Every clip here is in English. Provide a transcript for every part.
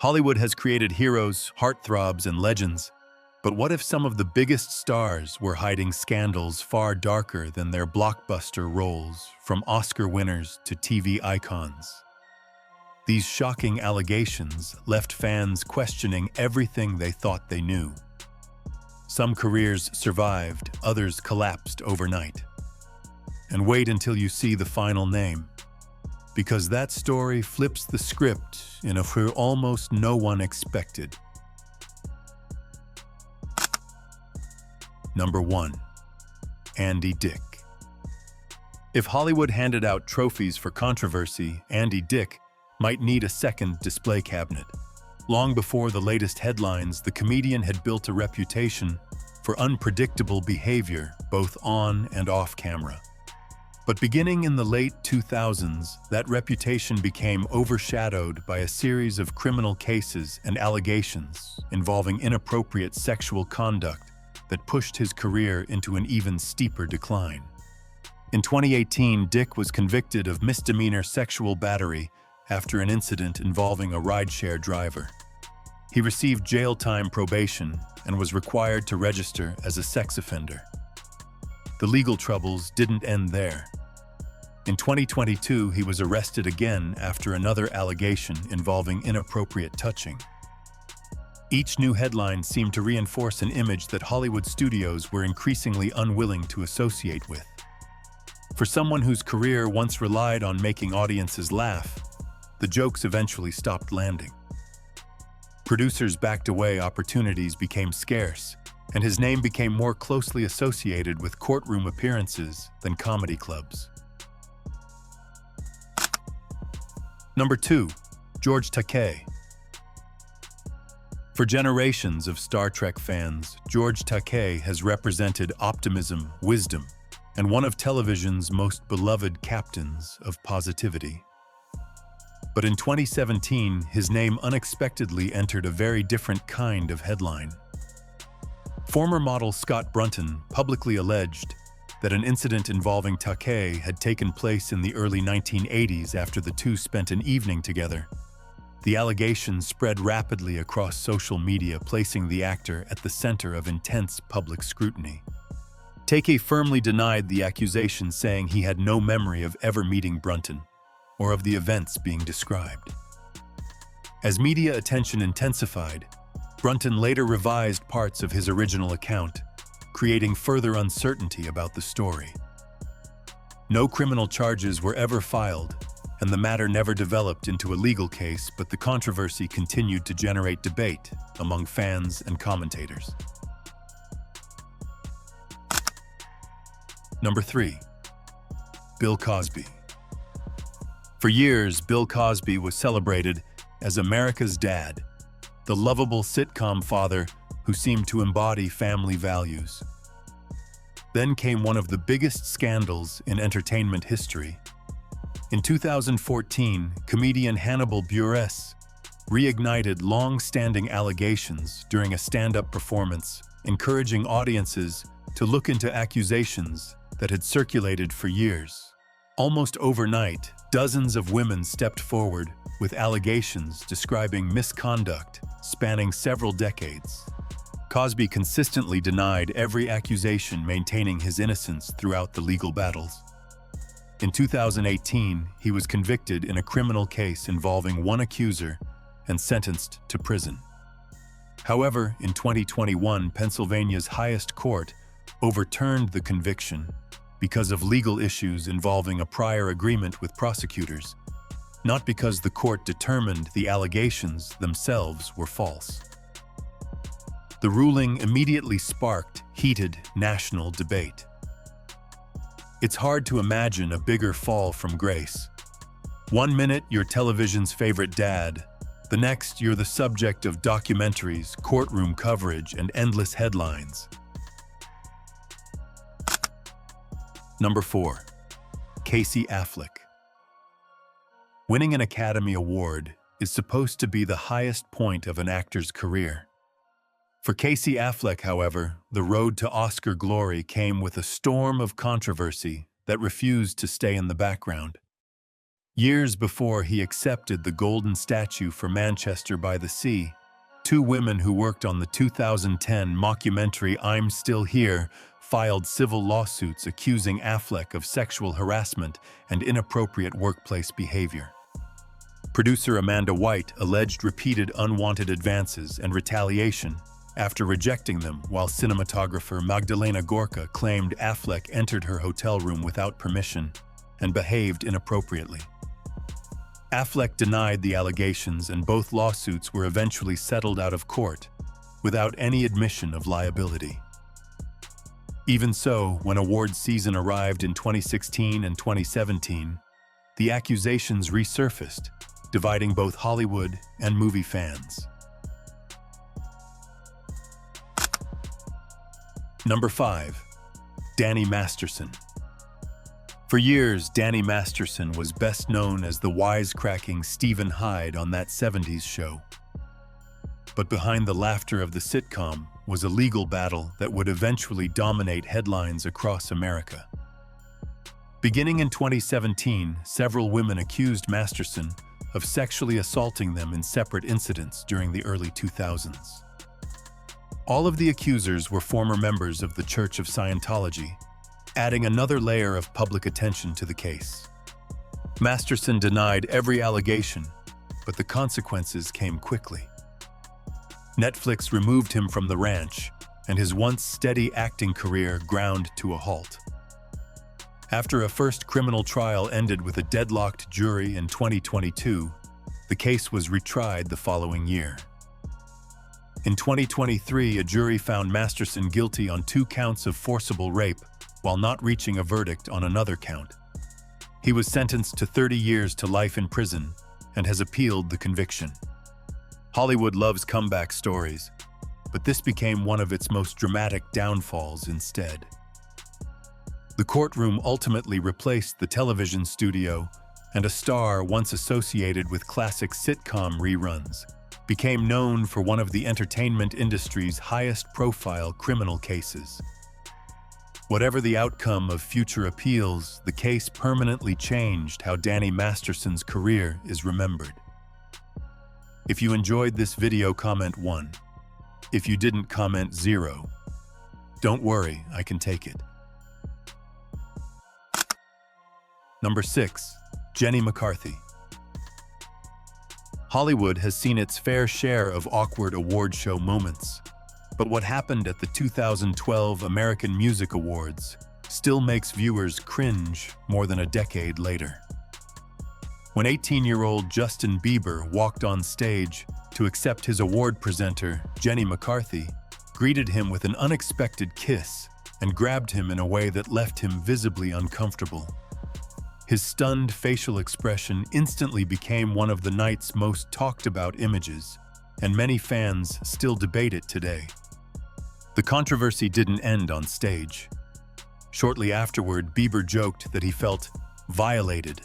Hollywood has created heroes, heartthrobs, and legends. But what if some of the biggest stars were hiding scandals far darker than their blockbuster roles, from Oscar winners to TV icons? These shocking allegations left fans questioning everything they thought they knew. Some careers survived, others collapsed overnight. And wait until you see the final name, because that story flips the script in a way almost no one expected. Number 1. Andy Dick. If Hollywood handed out trophies for controversy, Andy Dick might need a second display cabinet. Long before the latest headlines, the comedian had built a reputation for unpredictable behavior, both on and off camera. But beginning in the late 2000s, that reputation became overshadowed by a series of criminal cases and allegations involving inappropriate sexual conduct that pushed his career into an even steeper decline. In 2018, Dick was convicted of misdemeanor sexual battery after an incident involving a rideshare driver. He received jail time probation and was required to register as a sex offender. The legal troubles didn't end there. In 2022, he was arrested again after another allegation involving inappropriate touching. Each new headline seemed to reinforce an image that Hollywood studios were increasingly unwilling to associate with. For someone whose career once relied on making audiences laugh, the jokes eventually stopped landing. Producers backed away, opportunities became scarce, and his name became more closely associated with courtroom appearances than comedy clubs. Number 2. George Takei. For generations of Star Trek fans, George Takei has represented optimism, wisdom, and one of television's most beloved captains of positivity. But in 2017, his name unexpectedly entered a very different kind of headline. Former model Scott Brunton publicly alleged that an incident involving Takei had taken place in the early 1980s after the two spent an evening together. The allegations spread rapidly across social media, placing the actor at the center of intense public scrutiny. Takei firmly denied the accusations, saying he had no memory of ever meeting Brunton or of the events being described. As media attention intensified, Brunton later revised parts of his original account, creating further uncertainty about the story. No criminal charges were ever filed, and the matter never developed into a legal case, but the controversy continued to generate debate among fans and commentators. Number 3. Bill Cosby. For years, Bill Cosby was celebrated as America's dad, the lovable sitcom father who seemed to embody family values. Then came one of the biggest scandals in entertainment history. In 2014, comedian Hannibal Buress reignited long-standing allegations during a stand-up performance, encouraging audiences to look into accusations that had circulated for years. Almost overnight, dozens of women stepped forward with allegations describing misconduct spanning several decades. Cosby consistently denied every accusation, maintaining his innocence throughout the legal battles. In 2018, he was convicted in a criminal case involving one accuser and sentenced to prison. However, in 2021, Pennsylvania's highest court overturned the conviction because of legal issues involving a prior agreement with prosecutors, not because the court determined the allegations themselves were false. The ruling immediately sparked heated national debate. It's hard to imagine a bigger fall from grace. One minute, you're television's favorite dad. The next, you're the subject of documentaries, courtroom coverage, and endless headlines. Number 4. Casey Affleck. Winning an Academy Award is supposed to be the highest point of an actor's career. For Casey Affleck, however, the road to Oscar glory came with a storm of controversy that refused to stay in the background. Years before he accepted the golden statue for Manchester by the Sea, two women who worked on the 2010 mockumentary I'm Still Here filed civil lawsuits accusing Affleck of sexual harassment and inappropriate workplace behavior. Producer Amanda White alleged repeated unwanted advances and retaliation after rejecting them, while cinematographer Magdalena Gorka claimed Affleck entered her hotel room without permission and behaved inappropriately. Affleck denied the allegations, and both lawsuits were eventually settled out of court without any admission of liability. Even so, when awards season arrived in 2016 and 2017, the accusations resurfaced, dividing both Hollywood and movie fans. Number 5. Danny Masterson. For years, Danny Masterson was best known as the wisecracking Stephen Hyde on That 70s Show. But behind the laughter of the sitcom was a legal battle that would eventually dominate headlines across America. Beginning in 2017, several women accused Masterson of sexually assaulting them in separate incidents during the early 2000s. All of the accusers were former members of the Church of Scientology, adding another layer of public attention to the case. Masterson denied every allegation, but the consequences came quickly. Netflix removed him from the ranch, and his once steady acting career ground to a halt. After a first criminal trial ended with a deadlocked jury in 2022, the case was retried the following year. In 2023, a jury found Masterson guilty on 2 counts of forcible rape, while not reaching a verdict on another count. He was sentenced to 30 years to life in prison and has appealed the conviction. Hollywood loves comeback stories, but this became one of its most dramatic downfalls instead. The courtroom ultimately replaced the television studio, and a star once associated with classic sitcom reruns became known for one of the entertainment industry's highest-profile criminal cases. Whatever the outcome of future appeals, the case permanently changed how Danny Masterson's career is remembered. If you enjoyed this video, comment 1. If you didn't, comment 0. Don't worry, I can take it. Number 6. Jenny McCarthy. Hollywood has seen its fair share of awkward award show moments, but what happened at the 2012 American Music Awards still makes viewers cringe more than a decade later. When 18-year-old Justin Bieber walked on stage to accept his award, presenter Jenny McCarthy greeted him with an unexpected kiss and grabbed him in a way that left him visibly uncomfortable. His stunned facial expression instantly became one of the night's most talked about images, and many fans still debate it today. The controversy didn't end on stage. Shortly afterward, Bieber joked that he felt violated,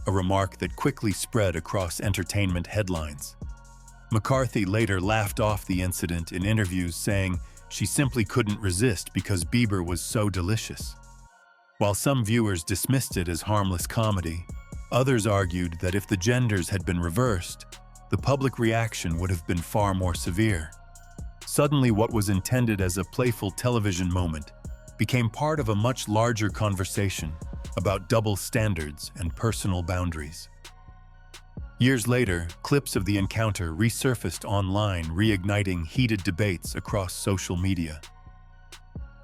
a remark that quickly spread across entertainment headlines. McCarthy later laughed off the incident in interviews, saying she simply couldn't resist because Bieber was so delicious. While some viewers dismissed it as harmless comedy, others argued that if the genders had been reversed, the public reaction would have been far more severe. Suddenly, what was intended as a playful television moment became part of a much larger conversation about double standards and personal boundaries. Years later, clips of the encounter resurfaced online, reigniting heated debates across social media.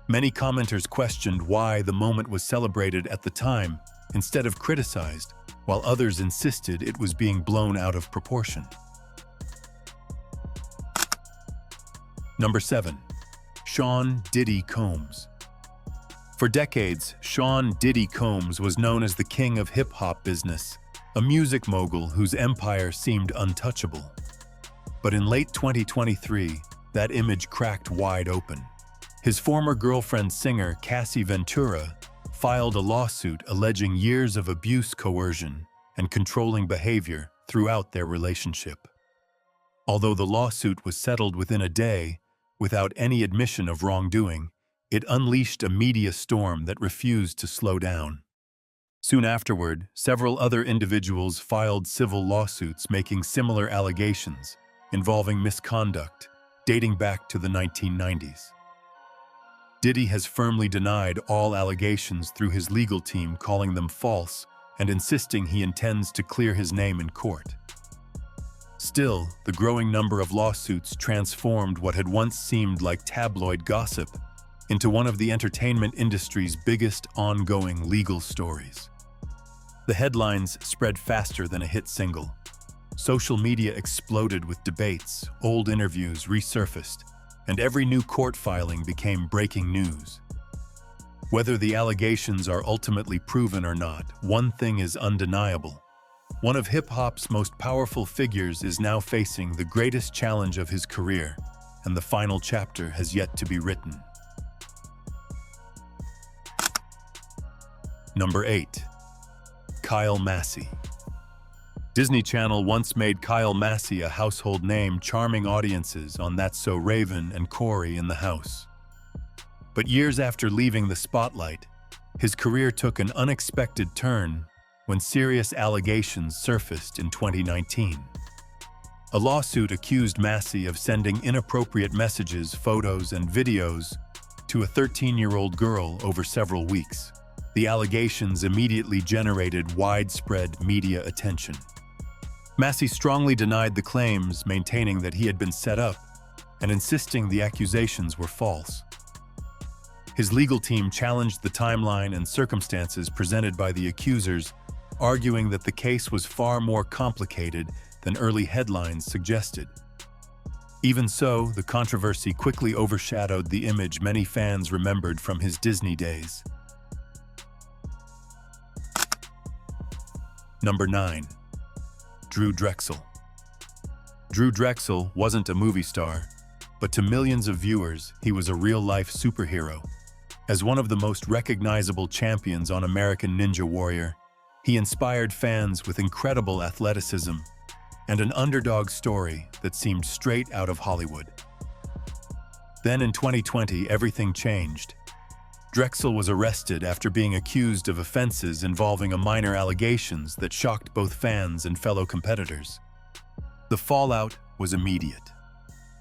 Many commenters questioned why the moment was celebrated at the time instead of criticized, while others insisted it was being blown out of proportion. Number 7. Sean Diddy Combs. For decades, Sean Diddy Combs was known as the king of hip-hop business, a music mogul whose empire seemed untouchable. But in late 2023, that image cracked wide open. His former girlfriend, singer Cassie Ventura, filed a lawsuit alleging years of abuse, coercion, and controlling behavior throughout their relationship. Although the lawsuit was settled within a day, without any admission of wrongdoing, it unleashed a media storm that refused to slow down. Soon afterward, several other individuals filed civil lawsuits making similar allegations involving misconduct dating back to the 1990s. Diddy has firmly denied all allegations through his legal team, calling them false and insisting he intends to clear his name in court. Still, the growing number of lawsuits transformed what had once seemed like tabloid gossip into one of the entertainment industry's biggest ongoing legal stories. The headlines spread faster than a hit single. Social media exploded with debates, old interviews resurfaced, and every new court filing became breaking news. Whether the allegations are ultimately proven or not, one thing is undeniable. One of hip-hop's most powerful figures is now facing the greatest challenge of his career, and the final chapter has yet to be written. Number 8. Kyle Massey. Disney Channel once made Kyle Massey a household name, charming audiences on That's So Raven and Corey in the House. But years after leaving the spotlight, his career took an unexpected turn when serious allegations surfaced in 2019. A lawsuit accused Massey of sending inappropriate messages, photos, and videos to a 13-year-old girl over several weeks. The allegations immediately generated widespread media attention. Massey strongly denied the claims, maintaining that he had been set up and insisting the accusations were false. His legal team challenged the timeline and circumstances presented by the accusers, arguing that the case was far more complicated than early headlines suggested. Even so, the controversy quickly overshadowed the image many fans remembered from his Disney days. Number 9. Drew Drexel. Drew Drexel wasn't a movie star, but to millions of viewers, he was a real-life superhero. As one of the most recognizable champions on American Ninja Warrior, he inspired fans with incredible athleticism and an underdog story that seemed straight out of Hollywood. Then in 2020, everything changed. Drexel was arrested after being accused of offenses involving minor allegations that shocked both fans and fellow competitors. The fallout was immediate.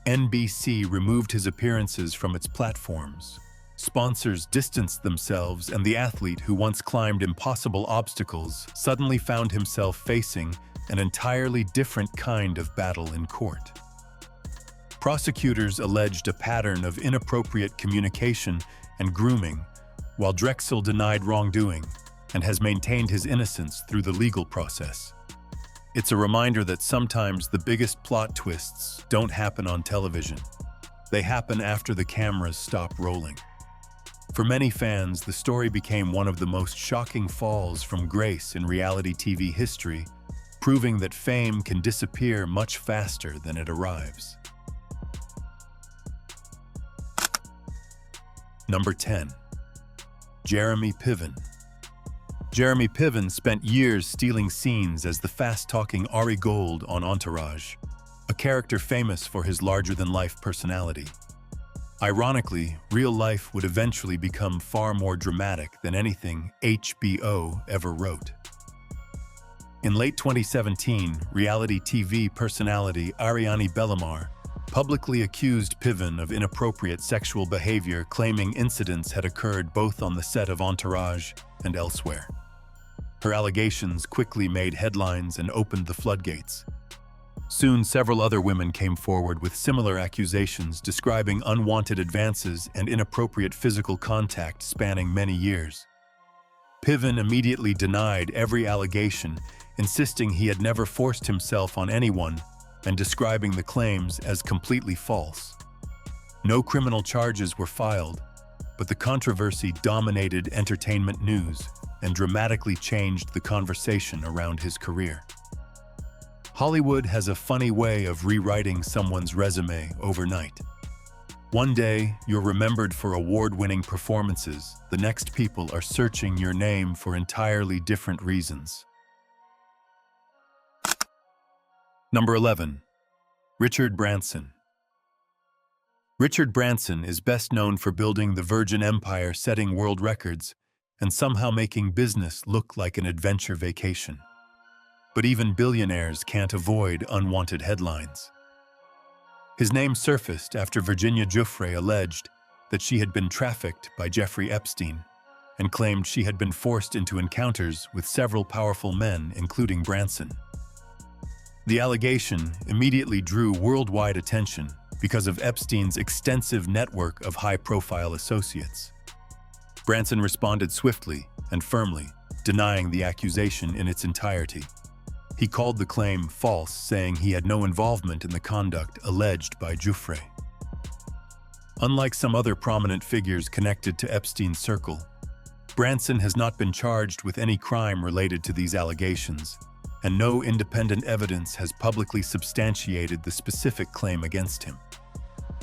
NBC removed his appearances from its platforms. Sponsors distanced themselves, and the athlete who once climbed impossible obstacles suddenly found himself facing an entirely different kind of battle in court. Prosecutors alleged a pattern of inappropriate communication and grooming, while Drexel denied wrongdoing and has maintained his innocence through the legal process. It's a reminder that sometimes the biggest plot twists don't happen on television. They happen after the cameras stop rolling. For many fans, the story became one of the most shocking falls from grace in reality TV history, proving that fame can disappear much faster than it arrives. Number 10. Jeremy Piven. Jeremy Piven spent years stealing scenes as the fast-talking Ari Gold on Entourage, a character famous for his larger-than-life personality. Ironically, real life would eventually become far more dramatic than anything HBO ever wrote. In late 2017, reality TV personality Ariane Bellamar publicly accused Piven of inappropriate sexual behavior, claiming incidents had occurred both on the set of Entourage and elsewhere. Her allegations quickly made headlines and opened the floodgates. Soon, several other women came forward with similar accusations describing unwanted advances and inappropriate physical contact spanning many years. Piven immediately denied every allegation, insisting he had never forced himself on anyone and describing the claims as completely false. No criminal charges were filed, but the controversy dominated entertainment news and dramatically changed the conversation around his career. Hollywood has a funny way of rewriting someone's resume overnight. One day, you're remembered for award-winning performances. The next people are searching your name for entirely different reasons. Number 11. Richard Branson. Richard Branson is best known for building the Virgin Empire, setting world records, and somehow making business look like an adventure vacation. But even billionaires can't avoid unwanted headlines. His name surfaced after Virginia Giuffre alleged that she had been trafficked by Jeffrey Epstein and claimed she had been forced into encounters with several powerful men, including Branson. The allegation immediately drew worldwide attention because of Epstein's extensive network of high-profile associates. Branson responded swiftly and firmly, denying the accusation in its entirety. He called the claim false, saying he had no involvement in the conduct alleged by Giuffre. Unlike some other prominent figures connected to Epstein's circle, Branson has not been charged with any crime related to these allegations, and no independent evidence has publicly substantiated the specific claim against him.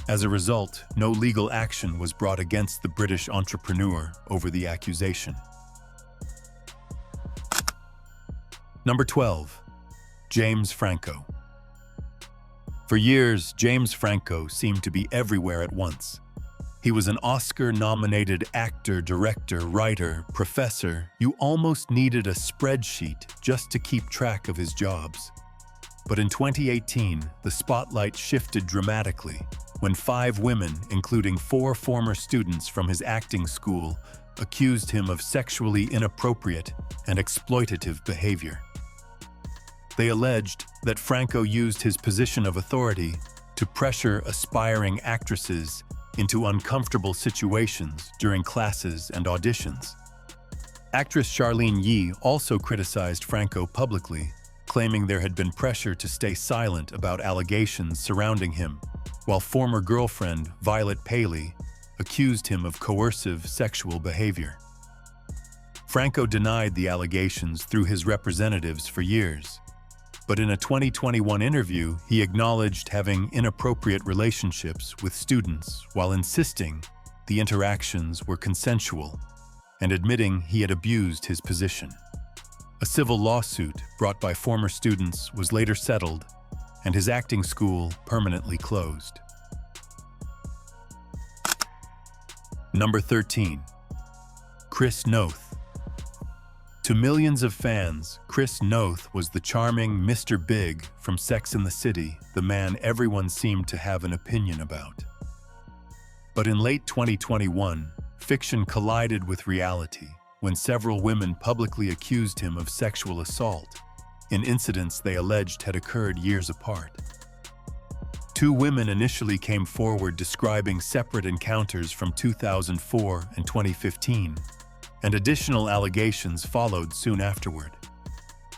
As a result, no legal action was brought against the British entrepreneur over the accusation. Number 12. James Franco. For years, James Franco seemed to be everywhere at once. He was an Oscar-nominated actor, director, writer, professor. You almost needed a spreadsheet just to keep track of his jobs. But in 2018, the spotlight shifted dramatically when 5 women, including 4 former students from his acting school, accused him of sexually inappropriate and exploitative behavior. They alleged that Franco used his position of authority to pressure aspiring actresses into uncomfortable situations during classes and auditions. Actress Charlene Yi also criticized Franco publicly, claiming there had been pressure to stay silent about allegations surrounding him, while former girlfriend Violet Paley accused him of coercive sexual behavior. Franco denied the allegations through his representatives for years, but in a 2021 interview, he acknowledged having inappropriate relationships with students while insisting the interactions were consensual and admitting he had abused his position. A civil lawsuit brought by former students was later settled, and his acting school permanently closed. Number 13. Chris Noth. To millions of fans, Chris Noth was the charming Mr. Big from Sex and the City, the man everyone seemed to have an opinion about. But in late 2021, fiction collided with reality when several women publicly accused him of sexual assault, in incidents they alleged had occurred years apart. 2 women initially came forward describing separate encounters from 2004 and 2015, and additional allegations followed soon afterward.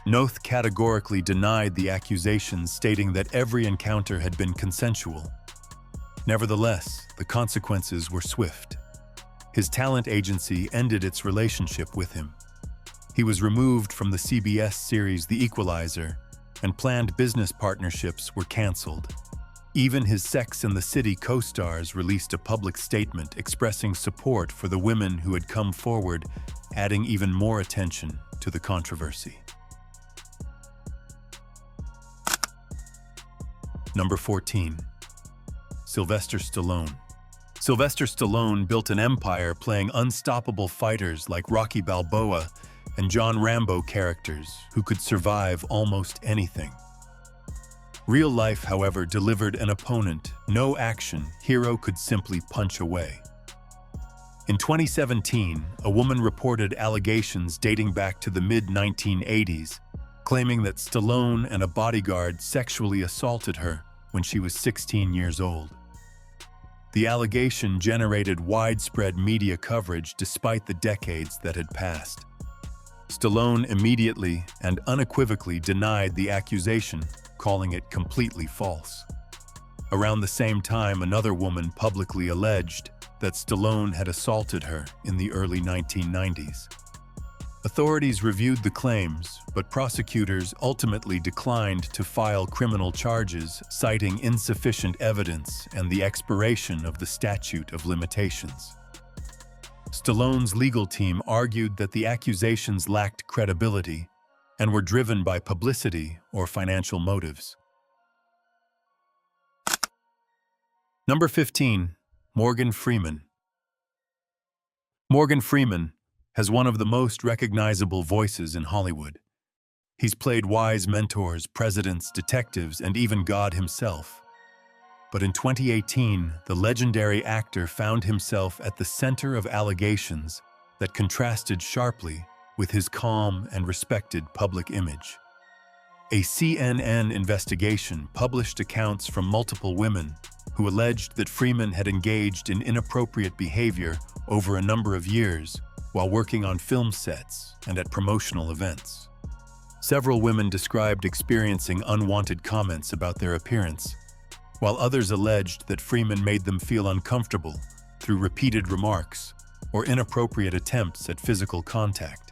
Noth categorically denied the accusations, stating that every encounter had been consensual. Nevertheless, the consequences were swift. His talent agency ended its relationship with him. He was removed from the CBS series The Equalizer, and planned business partnerships were canceled. Even his Sex and the City co-stars released a public statement expressing support for the women who had come forward, adding even more attention to the controversy. Number 14. Sylvester Stallone. Sylvester Stallone built an empire playing unstoppable fighters like Rocky Balboa and John Rambo characters who could survive almost anything. Real life, however, delivered an opponent no action hero could simply punch away. In 2017, a woman reported allegations dating back to the mid-1980s, claiming that Stallone and a bodyguard sexually assaulted her when she was 16 years old. The allegation generated widespread media coverage despite the decades that had passed. Stallone immediately and unequivocally denied the accusation, calling it completely false. Around the same time, another woman publicly alleged that Stallone had assaulted her in the early 1990s. Authorities reviewed the claims, but prosecutors ultimately declined to file criminal charges, citing insufficient evidence and the expiration of the statute of limitations. Stallone's legal team argued that the accusations lacked credibility and were driven by publicity or financial motives. Number 15. Morgan Freeman. Morgan Freeman, has one of the most recognizable voices in Hollywood. He's played wise mentors, presidents, detectives, and even God himself. But in 2018, the legendary actor found himself at the center of allegations that contrasted sharply with his calm and respected public image. A CNN investigation published accounts from multiple women who alleged that Freeman had engaged in inappropriate behavior over a number of years while working on film sets and at promotional events. Several women described experiencing unwanted comments about their appearance, while others alleged that Freeman made them feel uncomfortable through repeated remarks or inappropriate attempts at physical contact.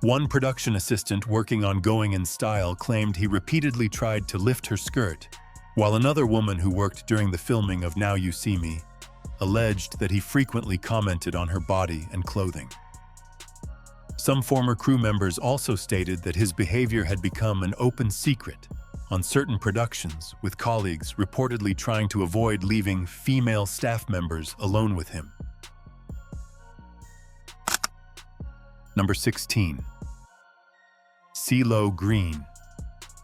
One production assistant working on Going in Style claimed he repeatedly tried to lift her skirt, while another woman who worked during the filming of Now You See Me alleged that he frequently commented on her body and clothing. Some former crew members also stated that his behavior had become an open secret on certain productions, with colleagues reportedly trying to avoid leaving female staff members alone with him. Number 16. CeeLo Green.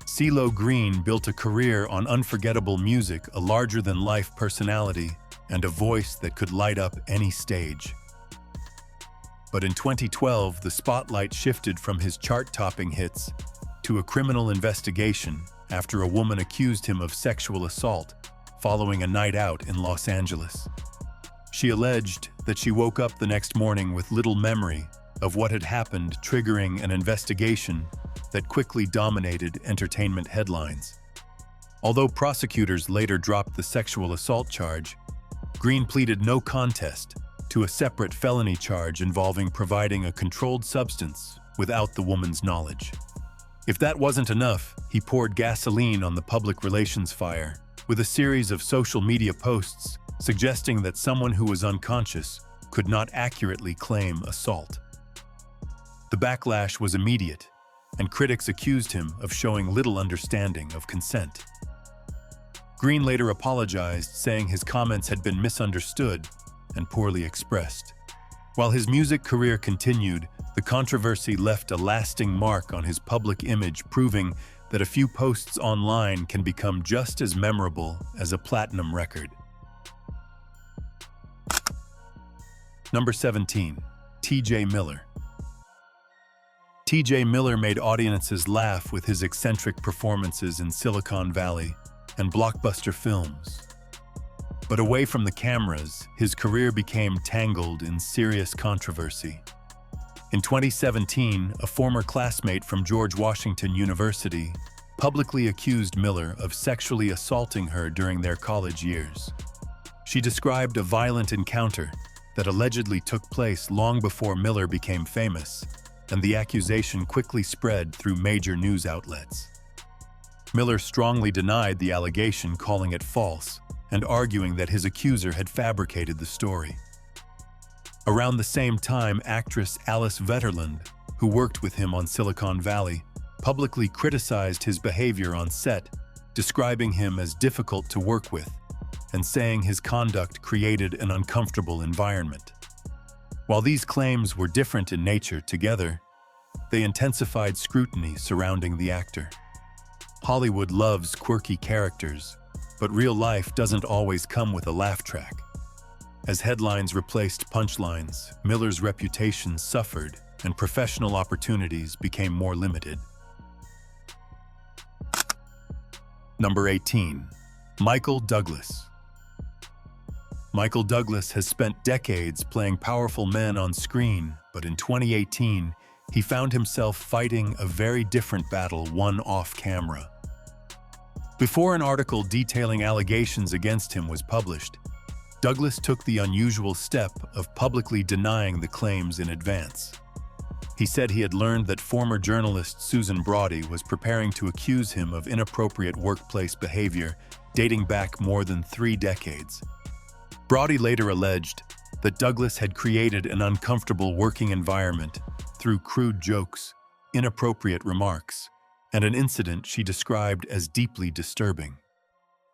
CeeLo Green built a career on unforgettable music, a larger-than-life personality, and a voice that could light up any stage. But in 2012, the spotlight shifted from his chart-topping hits to a criminal investigation after a woman accused him of sexual assault following a night out in Los Angeles. She alleged that she woke up the next morning with little memory of what had happened, triggering an investigation that quickly dominated entertainment headlines. Although prosecutors later dropped the sexual assault charge, Green pleaded no contest to a separate felony charge involving providing a controlled substance without the woman's knowledge. If that wasn't enough, he poured gasoline on the public relations fire with a series of social media posts suggesting that someone who was unconscious could not accurately claim assault. The backlash was immediate, and critics accused him of showing little understanding of consent. Green later apologized, saying his comments had been misunderstood and poorly expressed. While his music career continued, the controversy left a lasting mark on his public image, proving that a few posts online can become just as memorable as a platinum record. Number 17. T.J. Miller. T.J. Miller made audiences laugh with his eccentric performances in Silicon Valley and blockbuster films. But away from the cameras, his career became tangled in serious controversy. In 2017, a former classmate from George Washington University publicly accused Miller of sexually assaulting her during their college years. She described a violent encounter that allegedly took place long before Miller became famous, and the accusation quickly spread through major news outlets. Miller strongly denied the allegation, calling it false and arguing that his accuser had fabricated the story. Around the same time, actress Alice Vetterland, who worked with him on Silicon Valley, publicly criticized his behavior on set, describing him as difficult to work with and saying his conduct created an uncomfortable environment. While these claims were different in nature, together, they intensified scrutiny surrounding the actor. Hollywood loves quirky characters, but real life doesn't always come with a laugh track. As headlines replaced punchlines, Miller's reputation suffered and professional opportunities became more limited. Number 18. Michael Douglas. Michael Douglas has spent decades playing powerful men on screen, but in 2018, he found himself fighting a very different battle, one off camera. Before an article detailing allegations against him was published, Douglas took the unusual step of publicly denying the claims in advance. He said he had learned that former journalist Susan Braude was preparing to accuse him of inappropriate workplace behavior dating back more than 3 decades. Braude later alleged that Douglas had created an uncomfortable working environment through crude jokes, inappropriate remarks, and an incident she described as deeply disturbing.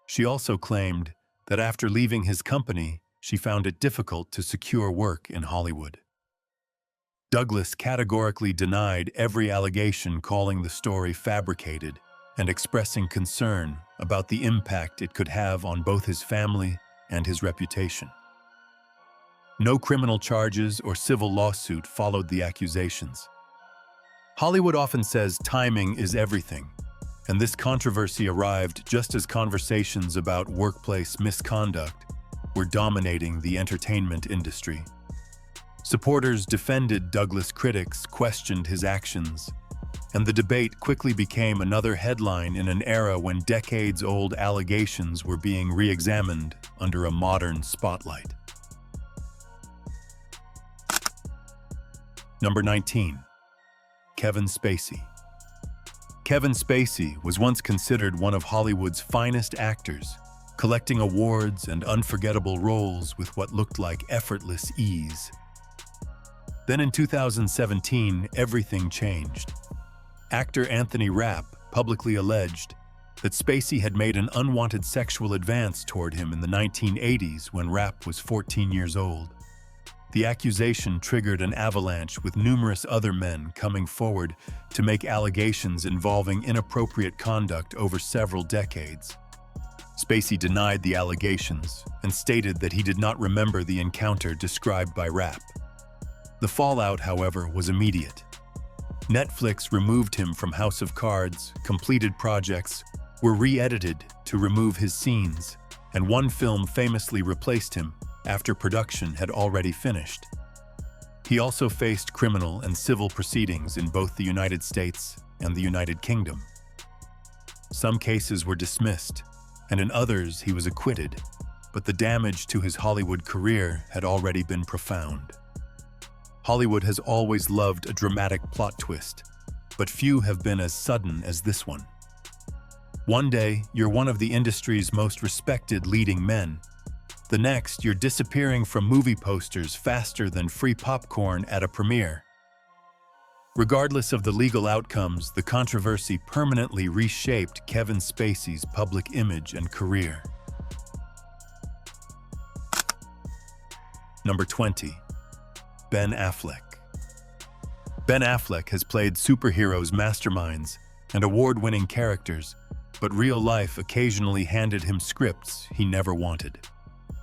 She also claimed that after leaving his company, she found it difficult to secure work in Hollywood. Douglas categorically denied every allegation, calling the story fabricated and expressing concern about the impact it could have on both his family and his reputation. No criminal charges or civil lawsuit followed the accusations. Hollywood often says timing is everything, and this controversy arrived just as conversations about workplace misconduct were dominating the entertainment industry. Supporters defended Douglas, critics questioned his actions, and the debate quickly became another headline in an era when decades-old allegations were being re-examined under a modern spotlight. Number 19. Kevin Spacey. Kevin Spacey was once considered one of Hollywood's finest actors, collecting awards and unforgettable roles with what looked like effortless ease. Then in 2017, everything changed. Actor Anthony Rapp publicly alleged that Spacey had made an unwanted sexual advance toward him in the 1980s when Rapp was 14 years old. The accusation triggered an avalanche, with numerous other men coming forward to make allegations involving inappropriate conduct over several decades. Spacey denied the allegations and stated that he did not remember the encounter described by Rapp. The fallout, however, was immediate. Netflix removed him from House of Cards, completed projects were re-edited to remove his scenes, and one film famously replaced him after production had already finished. He also faced criminal and civil proceedings in both the United States and the United Kingdom. Some cases were dismissed, and in others he was acquitted, but the damage to his Hollywood career had already been profound. Hollywood has always loved a dramatic plot twist, but few have been as sudden as this one. One day, you're one of the industry's most respected leading men. The next, you're disappearing from movie posters faster than free popcorn at a premiere. Regardless of the legal outcomes, the controversy permanently reshaped Kevin Spacey's public image and career. Number 20. Ben Affleck. Ben Affleck has played superheroes' masterminds and award-winning characters, but real life occasionally handed him scripts he never wanted.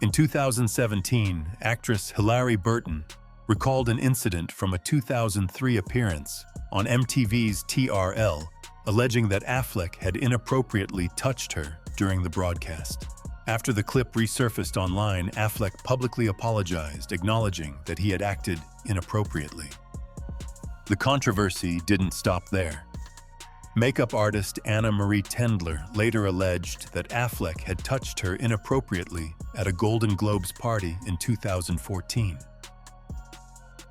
In 2017, actress Hilary Burton recalled an incident from a 2003 appearance on MTV's TRL, alleging that Affleck had inappropriately touched her during the broadcast. After the clip resurfaced online, Affleck publicly apologized, acknowledging that he had acted inappropriately. The controversy didn't stop there. Makeup artist Anna Marie Tendler later alleged that Affleck had touched her inappropriately at a Golden Globes party in 2014.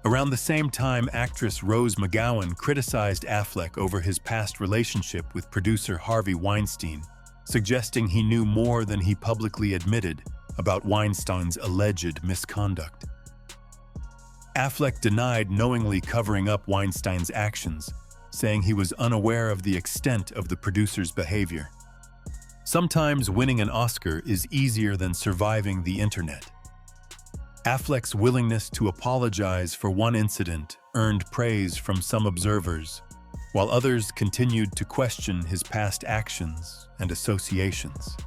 Around the same time, actress Rose McGowan criticized Affleck over his past relationship with producer Harvey Weinstein, suggesting he knew more than he publicly admitted about Weinstein's alleged misconduct. Affleck denied knowingly covering up Weinstein's actions, saying he was unaware of the extent of the producer's behavior. Sometimes winning an Oscar is easier than surviving the internet. Affleck's willingness to apologize for one incident earned praise from some observers, while others continued to question his past actions and associations.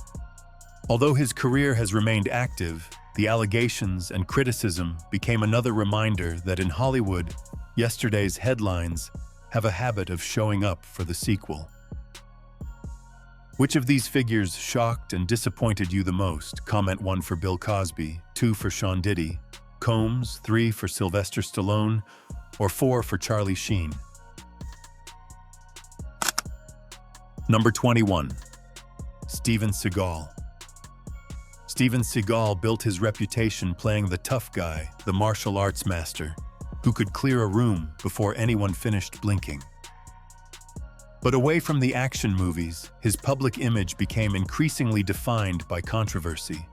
Although his career has remained active, the allegations and criticism became another reminder that in Hollywood, yesterday's headlines have a habit of showing up for the sequel. Which of these figures shocked and disappointed you the most? Comment 1 for Bill Cosby, 2 for Sean Diddy, Combs, 3 for Sylvester Stallone, or 4 for Charlie Sheen. Number 21. Steven Seagal. Steven Seagal built his reputation playing the tough guy, the martial arts master, who could clear a room before anyone finished blinking. But away from the action movies, his public image became increasingly defined by controversy.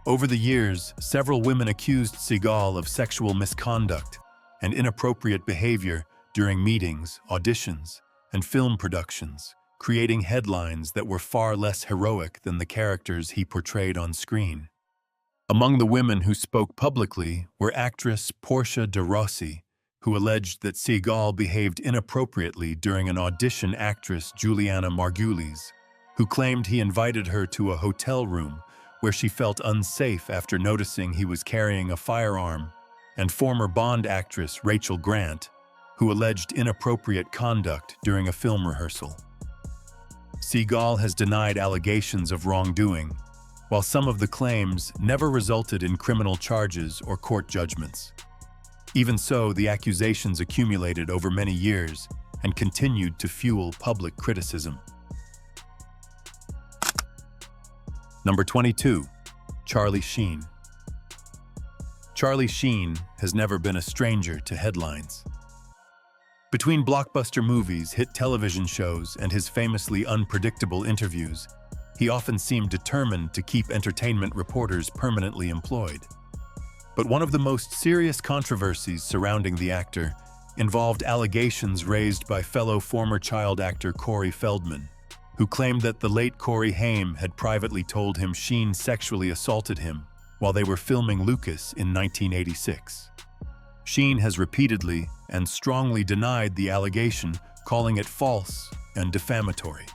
Over the years, several women accused Seagal of sexual misconduct and inappropriate behavior during meetings, auditions, and film productions, creating headlines that were far less heroic than the characters he portrayed on screen. Among the women who spoke publicly were actress Portia de Rossi, who alleged that Seagal behaved inappropriately during an audition. Actress Juliana Margulies, who claimed he invited her to a hotel room where she felt unsafe after noticing he was carrying a firearm, and former Bond actress Rachel Grant, who alleged inappropriate conduct during a film rehearsal. Seagal has denied allegations of wrongdoing, while some of the claims never resulted in criminal charges or court judgments. Even so, the accusations accumulated over many years and continued to fuel public criticism. Number 22. Charlie Sheen. Charlie Sheen has never been a stranger to headlines. Between blockbuster movies, hit television shows, and his famously unpredictable interviews, he often seemed determined to keep entertainment reporters permanently employed. But one of the most serious controversies surrounding the actor involved allegations raised by fellow former child actor Corey Feldman, who claimed that the late Corey Haim had privately told him Sheen sexually assaulted him while they were filming Lucas in 1986. Sheen has repeatedly and strongly denied the allegation, calling it false and defamatory.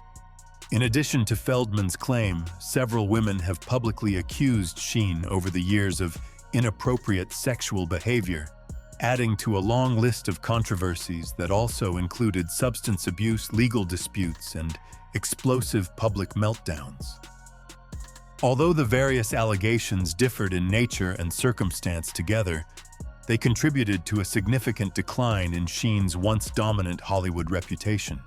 In addition to Feldman's claim, several women have publicly accused Sheen over the years of inappropriate sexual behavior, adding to a long list of controversies that also included substance abuse, legal disputes, and explosive public meltdowns. Although the various allegations differed in nature and circumstance together, they contributed to a significant decline in Sheen's once dominant Hollywood reputation.